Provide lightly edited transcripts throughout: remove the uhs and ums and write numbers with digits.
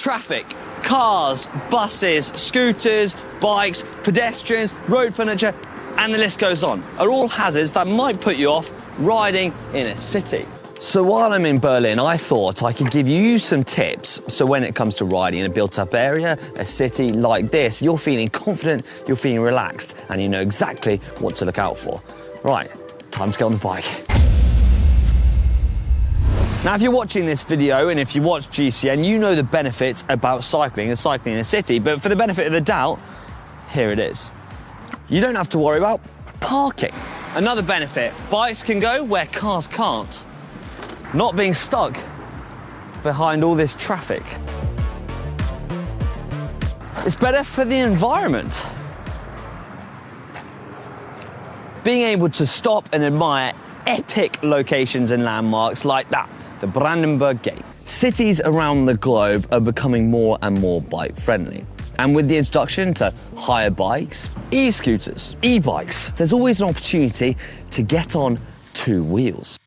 traffic. Cars, buses, scooters, bikes, pedestrians, road furniture, and the list goes on, are all hazards that might put you off riding in a city. So while I'm in Berlin, I thought I could give you some tips so when it comes to riding in a built-up area, a city like this, you're feeling confident, you're feeling relaxed, and you know exactly what to look out for. Right, time to get on the bike. Now, if you're watching this video and if you watch GCN, you know the benefits about cycling and cycling in a city, but for the benefit of the doubt, here it is. You don't have to worry about parking. Another benefit, bikes can go where cars can't. Not being stuck behind all this traffic. It's better for the environment. Being able to stop and admire epic locations and landmarks like that, the Brandenburg Gate. Cities around the globe are becoming more and more bike friendly. And with the introduction to hire bikes, e-scooters, e-bikes, there's always an opportunity to get on two wheels.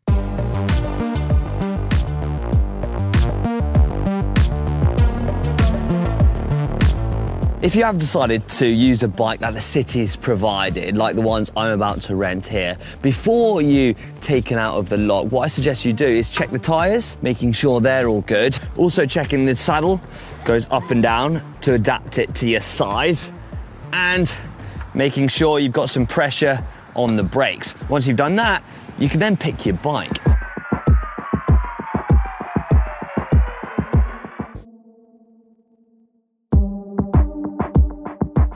If you have decided to use a bike that the city's provided, like the ones I'm about to rent here, before you take it out of the lot, what I suggest you do is check the tyres, making sure they're all good. Also checking the saddle goes up and down to adapt it to your size, and making sure you've got some pressure on the brakes. Once you've done that, you can then pick your bike.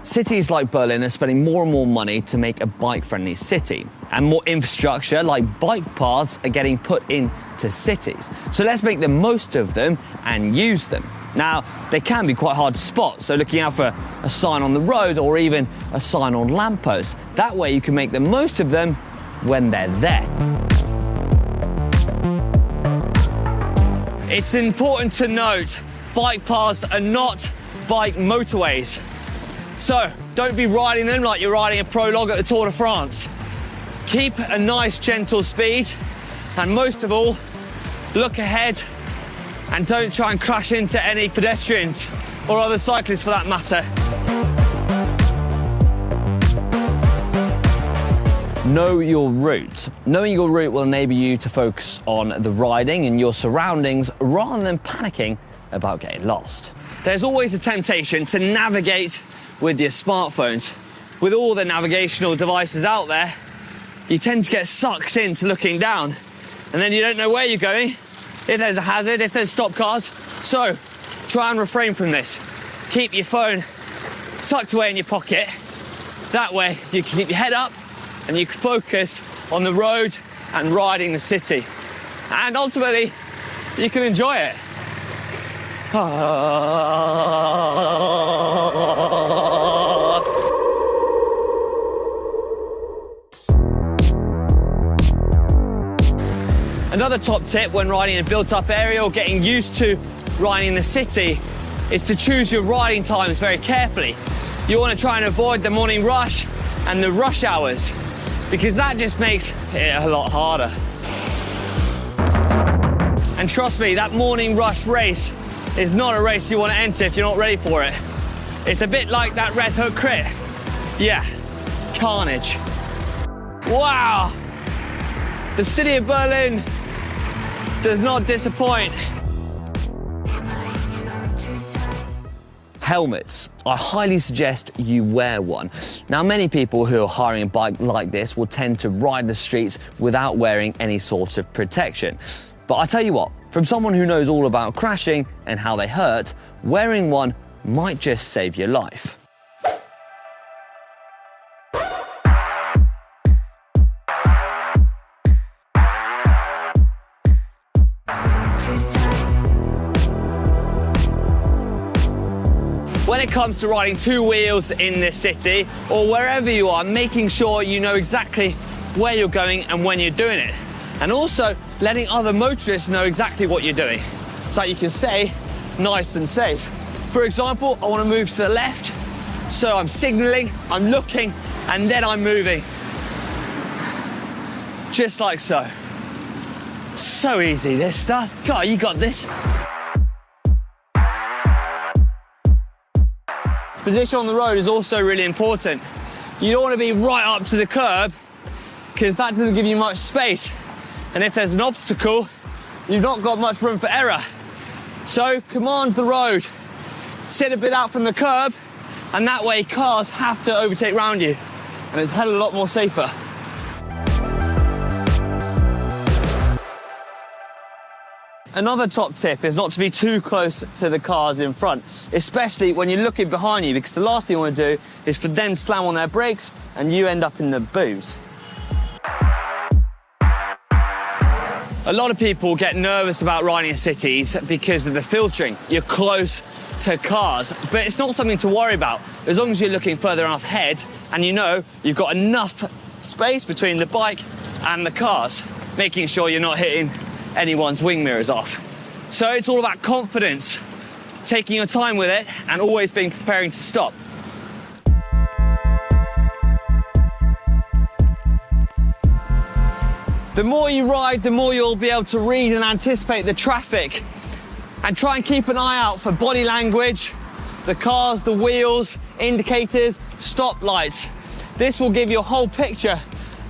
Cities like Berlin are spending more and more money to make a bike-friendly city, and more infrastructure like bike paths are getting put into cities. So let's make the most of them and use them. Now, they can be quite hard to spot, so looking out for a sign on the road or even a sign on lampposts. That way you can make the most of them when they're there. It's important to note, bike paths are not bike motorways. So, don't be riding them like you're riding a prologue at the Tour de France. Keep a nice, gentle speed, and most of all, look ahead and don't try and crash into any pedestrians or other cyclists for that matter. Know your route. Knowing your route will enable you to focus on the riding and your surroundings rather than panicking about getting lost. There's always a temptation to navigate with your smartphones. With all the navigational devices out there, you tend to get sucked into looking down, and then you don't know where you're going, if there's a hazard, if there's stop cars. So try and refrain from this. Keep your phone tucked away in your pocket. That way you can keep your head up and you can focus on the road and riding the city. And ultimately, you can enjoy it. Another top tip when riding in a built-up area or getting used to riding in the city is to choose your riding times very carefully. You want to try and avoid the morning rush and the rush hours, because that just makes it a lot harder. And trust me, that morning rush race is not a race you want to enter if you're not ready for it. It's a bit like that Red Hook crit. Yeah, carnage. Wow! The city of Berlin does not disappoint. Helmets. I highly suggest you wear one. Now, many people who are hiring a bike like this will tend to ride the streets without wearing any sort of protection. But I tell you what, from someone who knows all about crashing and how they hurt, wearing one might just save your life. When it comes to riding two wheels in this city or wherever you are, making sure you know exactly where you're going and when you're doing it. And also letting other motorists know exactly what you're doing so that you can stay nice and safe. For example, I want to move to the left, so I'm signaling, I'm looking, and then I'm moving. Just like so. So easy, this stuff. God, you got this. Position on the road is also really important. You don't want to be right up to the curb because that doesn't give you much space. And if there's an obstacle, you've not got much room for error. So command the road. Sit a bit out from the curb, and that way cars have to overtake round you. And it's a hell of a lot more safer. Another top tip is not to be too close to the cars in front, especially when you're looking behind you, because the last thing you want to do is for them to slam on their brakes and you end up in the booms. A lot of people get nervous about riding in cities because of the filtering. You're close to cars, but it's not something to worry about as long as you're looking further enough ahead and you know you've got enough space between the bike and the cars, making sure you're not hitting anyone's wing mirrors off. So it's all about confidence, taking your time with it and always being preparing to stop. The more you ride, the more you'll be able to read and anticipate the traffic, and try and keep an eye out for body language, the cars, the wheels, indicators, stop lights. This will give you a whole picture,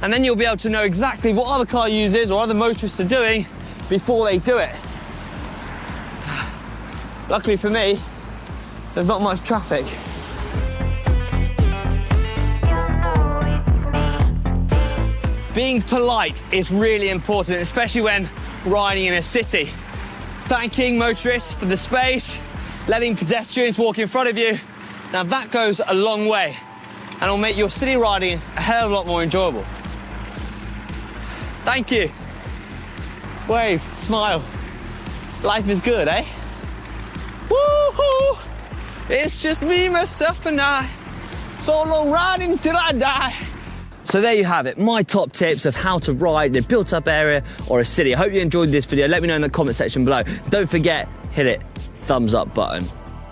and then you'll be able to know exactly what other car users or other motorists are doing before they do it. Luckily for me, there's not much traffic. Being polite is really important, especially when riding in a city. Thanking motorists for the space, letting pedestrians walk in front of you. Now that goes a long way and will make your city riding a hell of a lot more enjoyable. Thank you. Wave, smile. Life is good, eh? Woohoo! It's just me, myself and I, solo riding till I die. So there you have it, my top tips of how to ride in a built-up area or a city. I hope you enjoyed this video. Let me know in the comment section below. Don't forget, hit it, thumbs up button.